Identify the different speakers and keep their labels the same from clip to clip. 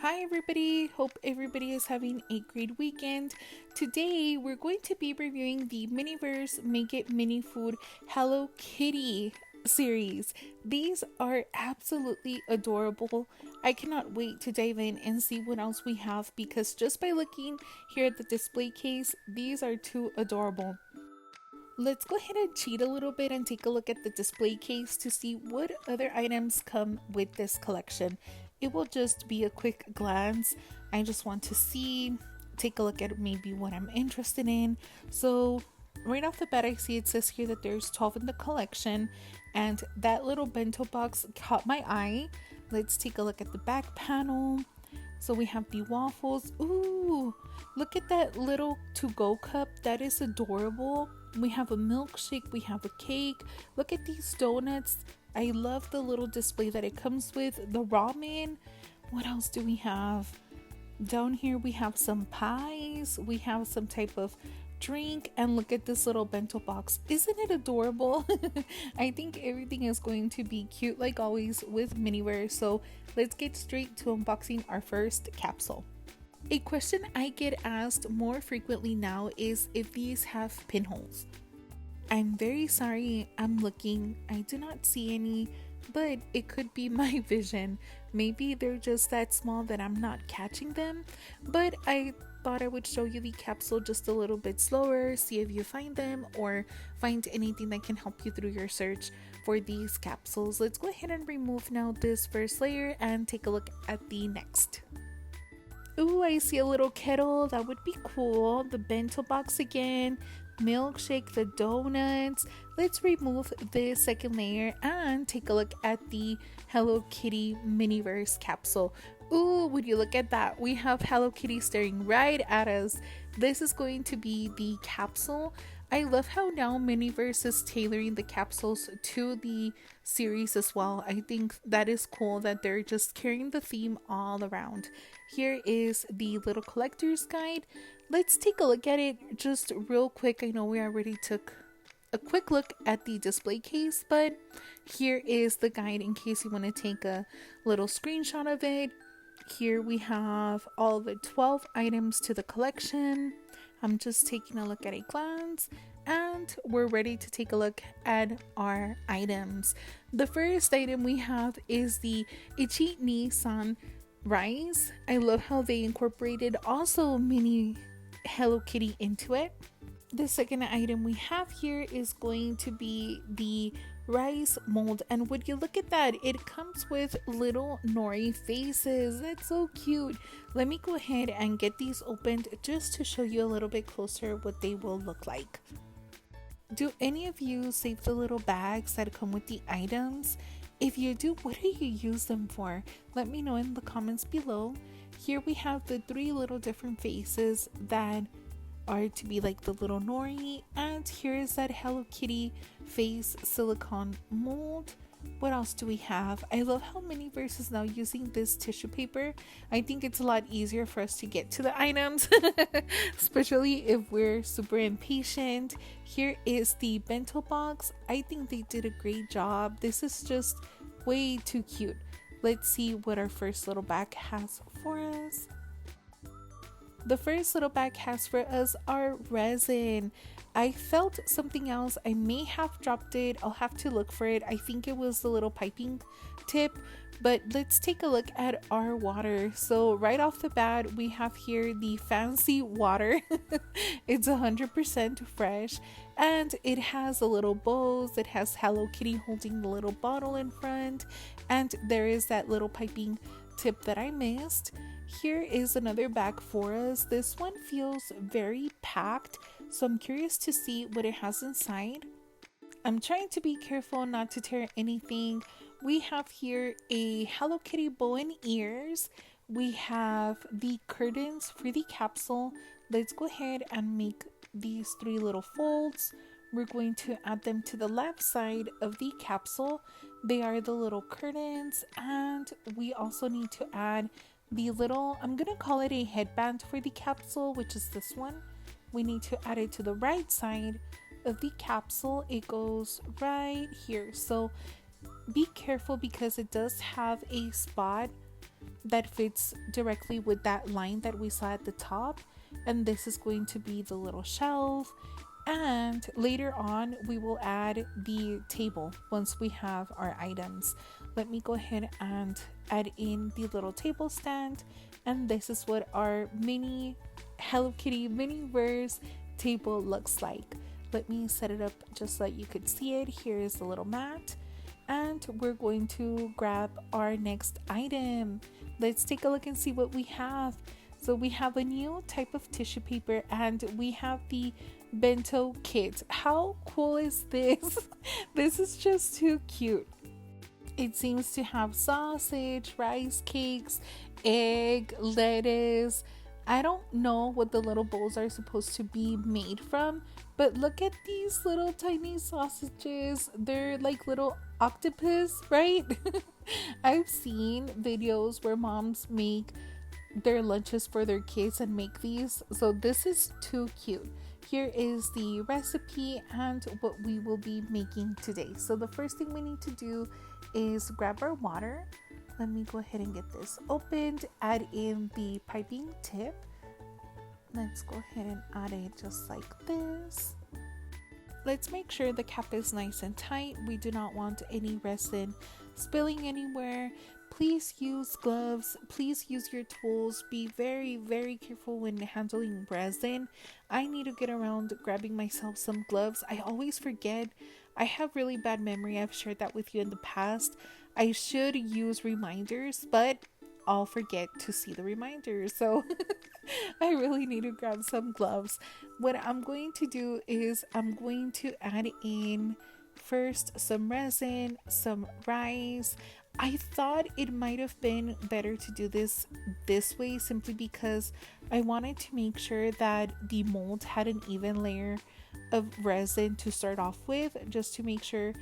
Speaker 1: Hi, everybody. Hope everybody is having a great weekend. Today, we're going to be reviewing the Miniverse Make It Mini Food Hello Kitty series. These are absolutely adorable. I cannot wait to dive in and see what else we have because just by looking here at the display case, these are too adorable. Let's go ahead and cheat a little bit and take a look at the display case to see what other items come with this collection. It will just be a quick glance. I just want to see, take a look at maybe what I'm interested in. So, right off the bat, I see it says here that there's 12 in the collection, and that little bento box caught my eye. Let's take a look at the back panel. So we have the waffles. Ooh, look at that little to-go cup. That is adorable. We have a milkshake. We have a cake. Look at these donuts. I love the little display that it comes with. The ramen. What else do we have? Down here we have some pies. We have some type of drink, and look at this little bento box. Isn't it adorable? I think everything is going to be cute like always with Miniverse. So let's get straight to unboxing our first capsule. A question I get asked more frequently now is if these have pinholes. I'm very sorry, I'm looking. I do not see any, but it could be my vision. Maybe they're just that small that I'm not catching them, but I thought I would show you the capsule just a little bit slower, see if you find them or find anything that can help you through your search for these capsules. Let's go ahead and remove now this first layer and take a look at the next. Ooh, I see a little kettle. That would be cool. The bento box again. Milkshake, the donuts. Let's remove the second layer and take a look at the Hello Kitty Miniverse capsule. Ooh, would you look at that? We have Hello Kitty staring right at us. This is going to be the capsule. I love how now Miniverse is tailoring the capsules to the series as well. I think that is cool that they're just carrying the theme all around. Here is the little collector's guide. Let's take a look at it just real quick. I know we already took a quick look at the display case, but here is the guide in case you want to take a little screenshot of it. Here we have all the 12 items to the collection. I'm just taking a look at a glance and we're ready to take a look at our items. The first item we have is the Ichi ni San rice. I love how they incorporated also mini Hello Kitty into it. The second item we have here is going to be the rice mold, and would you look at that, it comes with little nori faces. That's so cute. Let me go ahead and get these opened just to show you a little bit closer what they will look like. Do any of you save the little bags that come with the items? If you do, what do you use them for? Let me know in the comments below. Here we have the 3 little different faces that are to be like the little nori, and here is that Hello Kitty face silicone mold. What else do we have? I love how Miniverse is now using this tissue paper. I think it's a lot easier for us to get to the items, especially if we're super impatient. Here is the bento box. I think they did a great job. This is just way too cute. Let's see what our first little bag has for us. The first little bag has for us our resin. I felt something else. I may have dropped it. I'll have to look for it. I think it was the little piping tip. But let's take a look at our water. So right off the bat, we have here the fancy water. It's 100% fresh. And it has a little bows. It has Hello Kitty holding the little bottle in front. And there is that little piping tip that I missed. Here is another bag for us. This one feels very packed, so I'm curious to see what it has inside. I'm trying to be careful not to tear anything. We have here a Hello Kitty bow and ears. We have the curtains for the capsule. Let's go ahead and make these 3 little folds. We're going to add them to the left side of the capsule. They are the little curtains, and we also need to add the little, I'm gonna call it a headband for the capsule, which is this one. We need to add it to the right side of the capsule. It goes right here, so be careful because it does have a spot that fits directly with that line that we saw at the top. And this is going to be the little shelf. And later on, we will add the table once we have our items. Let me go ahead and add in the little table stand. And this is what our mini Hello Kitty Miniverse table looks like. Let me set it up just so you could see it. Here is the little mat. And we're going to grab our next item. Let's take a look and see what we have. So we have a new type of tissue paper and we have the bento kit. How cool is this? This is just too cute. It seems to have sausage, rice cakes, egg, lettuce. I don't know what the little bowls are supposed to be made from, but look at these little tiny sausages. They're like little octopus, right? I've seen videos where moms make their lunches for their kids and make these. So this is too cute. Here is the recipe and what we will be making today. So the first thing we need to do is grab our water. Let me go ahead and get this opened. Add in the piping tip. Let's go ahead and add it just like this. Let's make sure the cap is nice and tight. We do not want any resin spilling anywhere. Please use gloves. Please use your tools. Be very, very careful when handling resin. I need to get around grabbing myself some gloves. I always forget. I have really bad memory. I've shared that with you in the past. I should use reminders, but I'll forget to see the reminders. So I really need to grab some gloves. What I'm going to do is I'm going to add in first some resin, some rice. I thought it might have been better to do this way simply because I wanted to make sure that the mold had an even layer of resin to start off with, just to make sure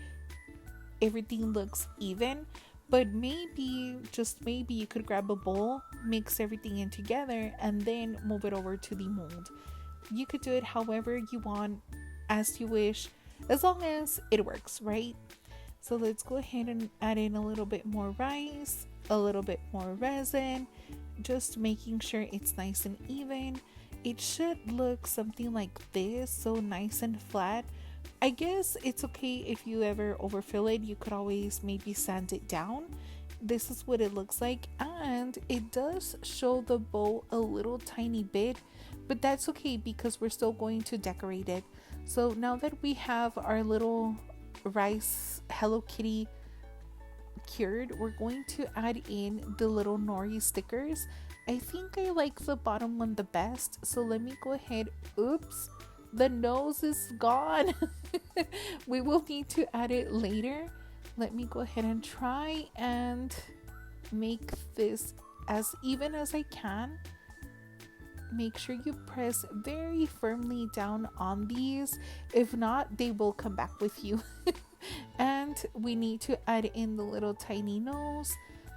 Speaker 1: everything looks even. But maybe, just maybe, you could grab a bowl, mix everything in together, and then move it over to the mold. You could do it however you want, as you wish, as long as it works, right? So let's go ahead and add in a little bit more rice, a little bit more resin, just making sure it's nice and even. It should look something like this, so nice and flat. I guess it's okay if you ever overfill it. You could always maybe sand it down. This is what it looks like, and it does show the bow a little tiny bit, but that's okay because we're still going to decorate it. So now that we have our little rice Hello Kitty cured, we're going to add in the little nori stickers. I think I like the bottom one the best, so let me go ahead. Oops, the nose is gone. We will need to add it later. Let me go ahead and try and make this as even as I can. Make sure you press very firmly down on these. If not, they will come back with you. And we need to add in the little tiny nose.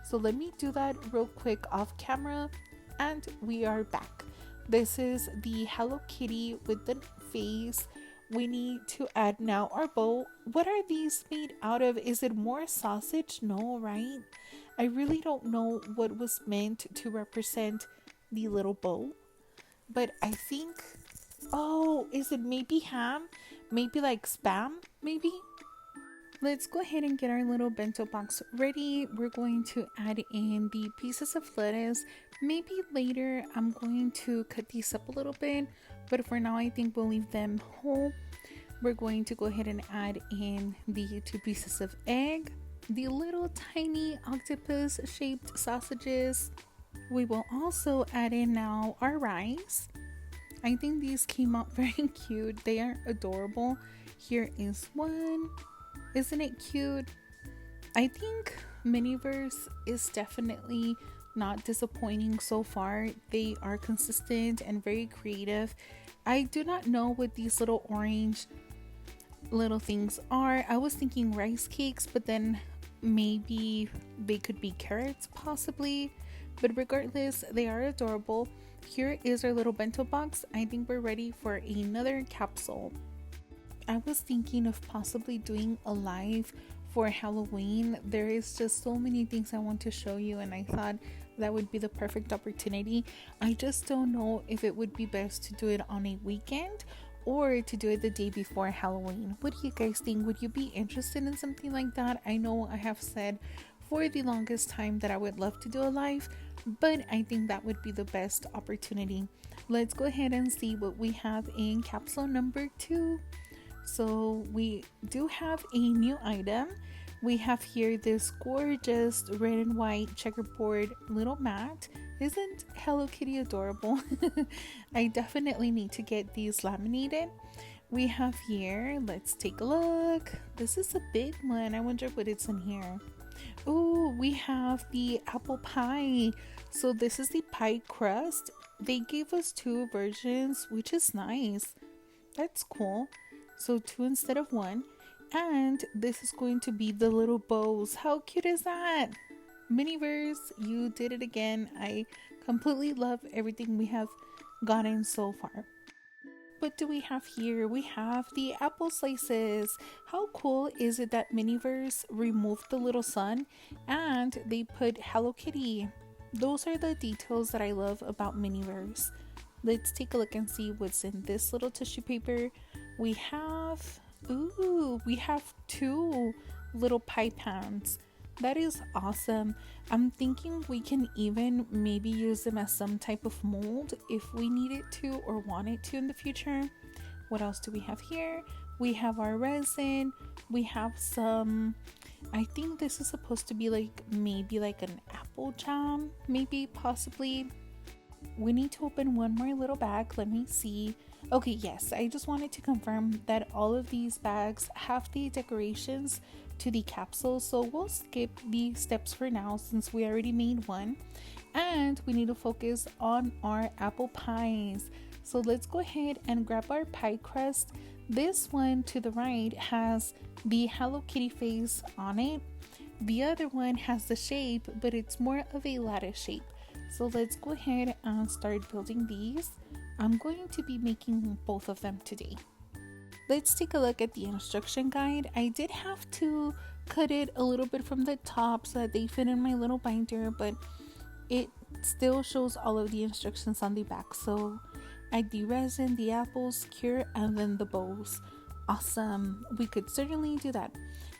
Speaker 1: So let me do that real quick off camera, and we are back. This is the Hello Kitty with the face. We need to add now our bow. What are these made out of? Is it more sausage? No, right? I really don't know what was meant to represent the little bow, but I think, oh, is it maybe ham? Maybe like spam, maybe? Let's go ahead and get our little bento box ready. We're going to add in the pieces of lettuce. Maybe later I'm going to cut these up a little bit, but for now I think we'll leave them whole. We're going to go ahead and add in the 2 pieces of egg, the little tiny octopus shaped sausages. We will also add in now our rice. I think these came out very cute. They are adorable. Here is one. Isn't it cute? I think Miniverse is definitely not disappointing so far. They are consistent and very creative. I do not know what these little orange little things are. I was thinking rice cakes, but then maybe they could be carrots possibly. But regardless, they are adorable. Here is our little bento box. I think we're ready for another capsule. I was thinking of possibly doing a live for Halloween. There is just so many things I want to show you, and I thought that would be the perfect opportunity. I just don't know if it would be best to do it on a weekend or to do it the day before Halloween. What do you guys think? Would you be interested in something like that? I know I have said for the longest time that I would love to do a live, but I think that would be the best opportunity. Let's go ahead and see what we have in capsule number 2. So we do have a new item. We have here this gorgeous red and white checkerboard little mat. Isn't Hello Kitty adorable? I definitely need to get these laminated. We have here, let's take a look. This is a big one. I wonder what it's in here. Oh, we have the apple pie. So this is the pie crust. They gave us 2 versions, which is nice. That's cool. So 2 instead of 1. And this is going to be the little bows. How cute is that? Miniverse, you did it again. I completely love everything we have gotten so far. What do we have here? We have the apple slices. How cool is it that Miniverse removed the little sun and they put Hello Kitty? Those are the details that I love about Miniverse. Let's take a look and see what's in this little tissue paper. We have 2 little pie pans. That is awesome. I'm thinking we can even maybe use them as some type of mold if we needed to or wanted to in the future. What else do we have here? We have our resin. We have some, I think this is supposed to be maybe an apple jam, maybe possibly. We need to open one more little bag. Let me see. Okay, yes, I just wanted to confirm that all of these bags have the decorations to the capsules, so we'll skip the steps for now since we already made one, and we need to focus on our apple pies. So let's go ahead and grab our pie crust. This one to the right has the Hello Kitty face on it. The other one has the shape, but it's more of a lattice shape. So let's go ahead and start building these. I'm going to be making both of them today. Let's take a look at the instruction guide. I did have to cut it a little bit from the top so that they fit in my little binder, but it still shows all of the instructions on the back. So add the resin, the apples, cure, and then the bows. Awesome. We could certainly do that.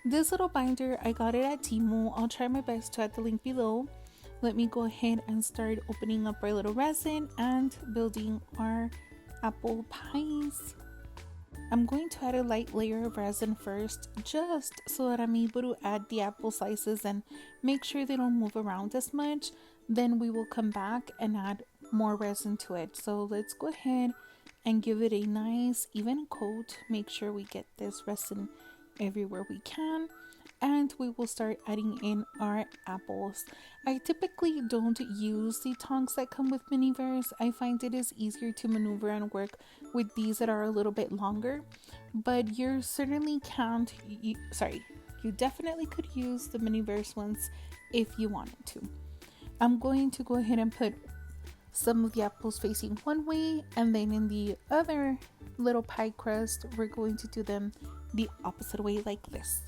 Speaker 1: This little binder, I got it at Temu. I'll try my best to add the link below. Let me go ahead and start opening up our little resin and building our apple pies. I'm going to add a light layer of resin first, just so that I'm able to add the apple slices and make sure they don't move around as much. Then we will come back and add more resin to it. So let's go ahead and give it a nice even coat. Make sure we get this resin everywhere we can. And we will start adding in our apples. I typically don't use the tongs that come with Miniverse. I find it is easier to maneuver and work with these that are a little bit longer. But you certainly can't, you definitely could use the Miniverse ones if you wanted to. I'm going to go ahead and put some of the apples facing one way, and then in the other little pie crust, we're going to do them the opposite way like this.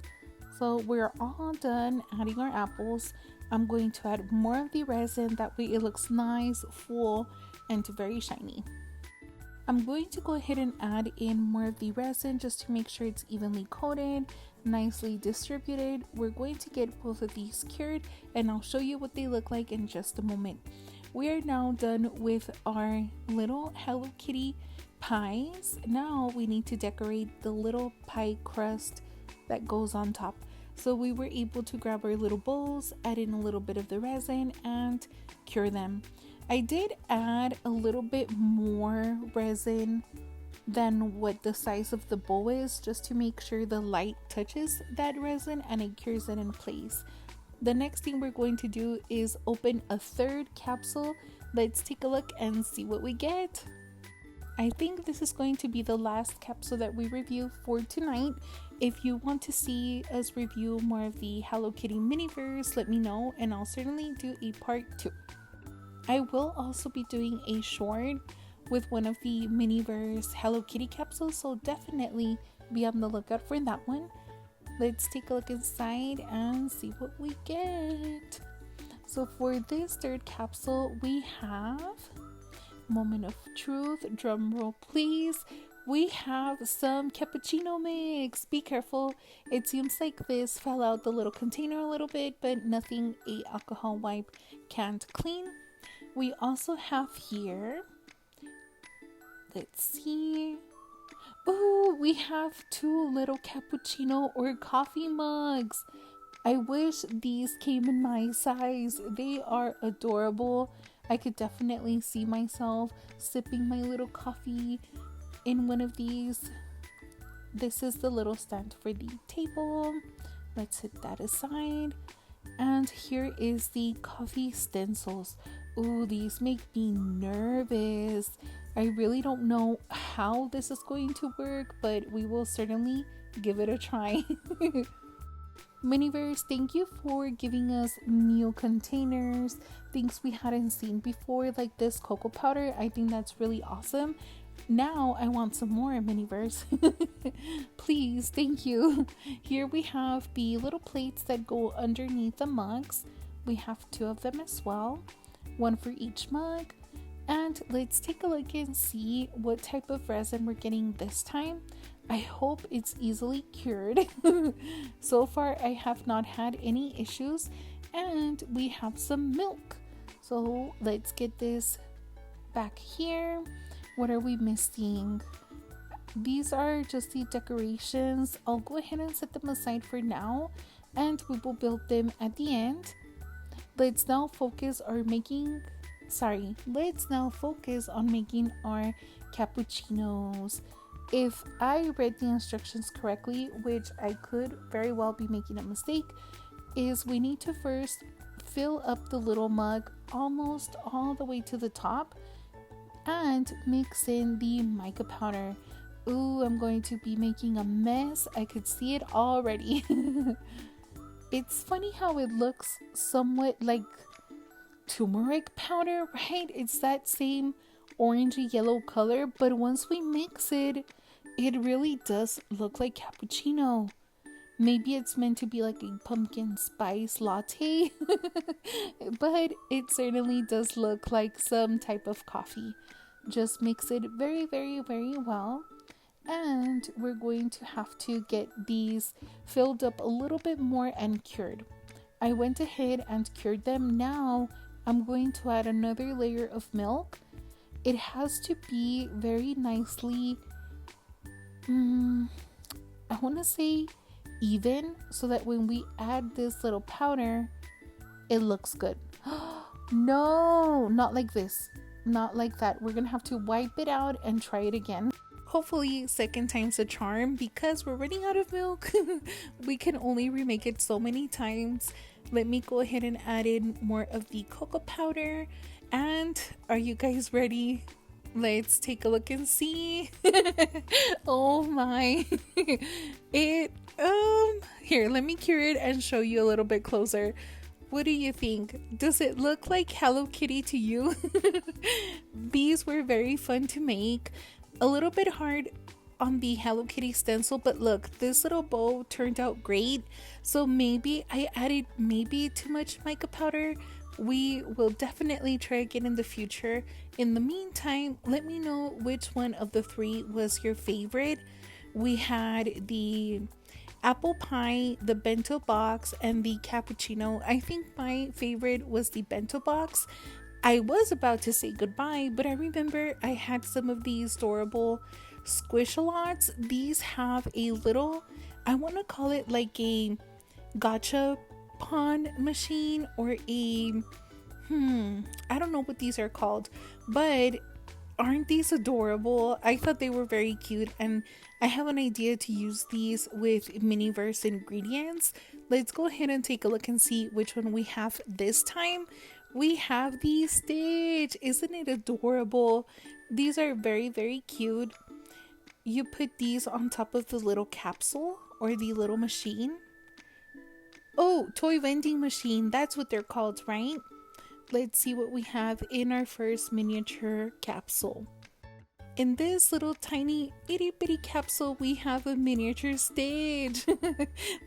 Speaker 1: So we're all done adding our apples. I'm going to add more of the resin, that way it looks nice, full, and very shiny. I'm going to go ahead and add in more of the resin just to make sure it's evenly coated, nicely distributed. We're going to get both of these cured, and I'll show you what they look like in just a moment. We are now done with our little Hello Kitty pies. Now we need to decorate the little pie crust that goes on top. So we were able to grab our little bowls, add in a little bit of the resin, and cure them. I did add a little bit more resin than what the size of the bowl is, just to make sure the light touches that resin and it cures it in place. The next thing we're going to do is open a third capsule. Let's take a look and see what we get. I think this is going to be the last capsule that we review for tonight. If you want to see us review more of the Hello Kitty Miniverse, let me know and I'll certainly do a part 2. I will also be doing a short with one of the Miniverse Hello Kitty capsules, so definitely be on the lookout for that one. Let's take a look inside and see what we get. So for this third capsule, we have Moment of Truth. Drum roll, please. We have some cappuccino mix. Be careful. It seems like this fell out the little container a little bit, but nothing a alcohol wipe can't clean. We also have here, let's see. Oh, we have 2 little cappuccino or coffee mugs. I wish these came in my size. They are adorable. I could definitely see myself sipping my little coffee in one of these. This is the little stand for the table. Let's set that aside. And here is the coffee stencils. Ooh, these make me nervous. I really don't know how this is going to work, but we will certainly give it a try. Miniverse, thank you for giving us new containers, things we hadn't seen before, like this cocoa powder. I think that's really awesome. Now I want some more, Miniverse. Please, thank you. Here we have the little plates that go underneath the mugs. We have 2 of them as well, 1 for each mug. And let's take a look and see what type of resin we're getting this time. I hope it's easily cured. So far, I have not had any issues. And we have some milk. So let's get this back here. What are we missing? These are just the decorations. I'll go ahead and set them aside for now, and we will build them at the end. Let's now focus on making our cappuccinos. If I read the instructions correctly, which I could very well be making a mistake, is we need to first fill up the little mug almost all the way to the top and mix in the mica powder. Ooh, I'm going to be making a mess. I could see it already. It's funny how it looks somewhat like turmeric powder, right? It's that same orangey yellow color, but once we mix it, it really does look like cappuccino. Maybe it's meant to be like a pumpkin spice latte, but it certainly does look like some type of coffee. Just mix it very, very, very well. And we're going to have to get these filled up a little bit more and cured. I went ahead and cured them. Now I'm going to add another layer of milk. It has to be very nicely, I want to say even, so that when we add this little powder, it looks good. No, not like this. Not like that. We're going to have to wipe it out and try it again. Hopefully second time's a charm, because we're running out of milk. We can only remake it so many times. Let me go ahead and add in more of the cocoa powder. And are you guys ready? Let's take a look and see. Oh my. Here, let me cure it and show you a little bit closer. What do you think? Does it look like Hello Kitty to you? These were very fun to make. A little bit hard on the Hello Kitty stencil, but look, this little bow turned out great. So maybe I added too much mica powder. We will definitely try again in the future. In the meantime, let me know which one of the 3 was your favorite. We had the apple pie, the bento box, and the cappuccino. I think my favorite was the bento box. I was about to say goodbye, but I remember I had some of these adorable Squish-a-Lots. These have a little, I want to call it like a gacha pawn machine, or a, I don't know what these are called, but aren't these adorable? I thought they were very cute, and I have an idea to use these with Miniverse ingredients. Let's go ahead and take a look and see which one we have this time. We have the Stitch. Isn't it adorable? These are very, very cute. You put these on top of the little capsule or the little machine. Oh, toy vending machine. That's what they're called, right? Let's see what we have in our first miniature capsule. In this little tiny itty bitty capsule, we have a miniature stage.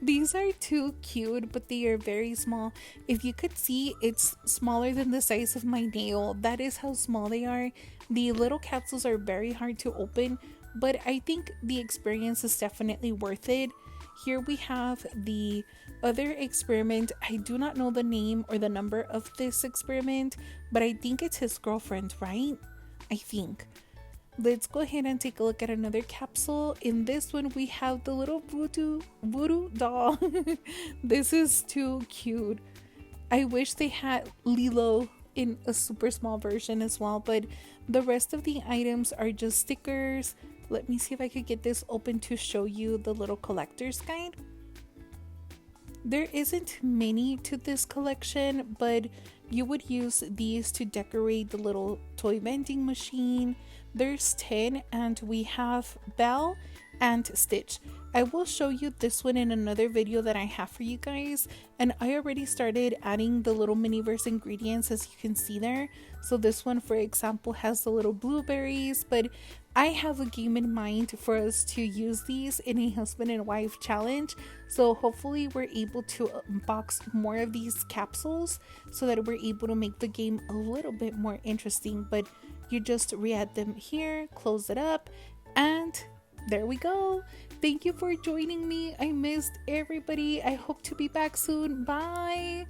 Speaker 1: These are too cute, but they are very small. If you could see, it's smaller than the size of my nail. That is how small they are. The little capsules are very hard to open, but I think the experience is definitely worth it. Here we have the other experiment. I do not know the name or the number of this experiment, but I think it's his girlfriend, right? I think. Let's go ahead and take a look at another capsule. In this one, we have the little voodoo doll. This is too cute. I wish they had Lilo in a super small version as well, but the rest of the items are just stickers. Let me see if I could get this open to show you the little collector's guide. There isn't many to this collection, but you would use these to decorate the little toy vending machine. There's 10, and we have Belle and Stitch. I will show you this one in another video that I have for you guys, and I already started adding the little Miniverse ingredients, as you can see there. So this one, for example, has the little blueberries, but I have a game in mind for us to use these in a husband and wife challenge. So hopefully we're able to unbox more of these capsules so that we're able to make the game a little bit more interesting. But you just re-add them here, close it up, and there we go. Thank you for joining me. I missed everybody. I hope to be back soon. Bye.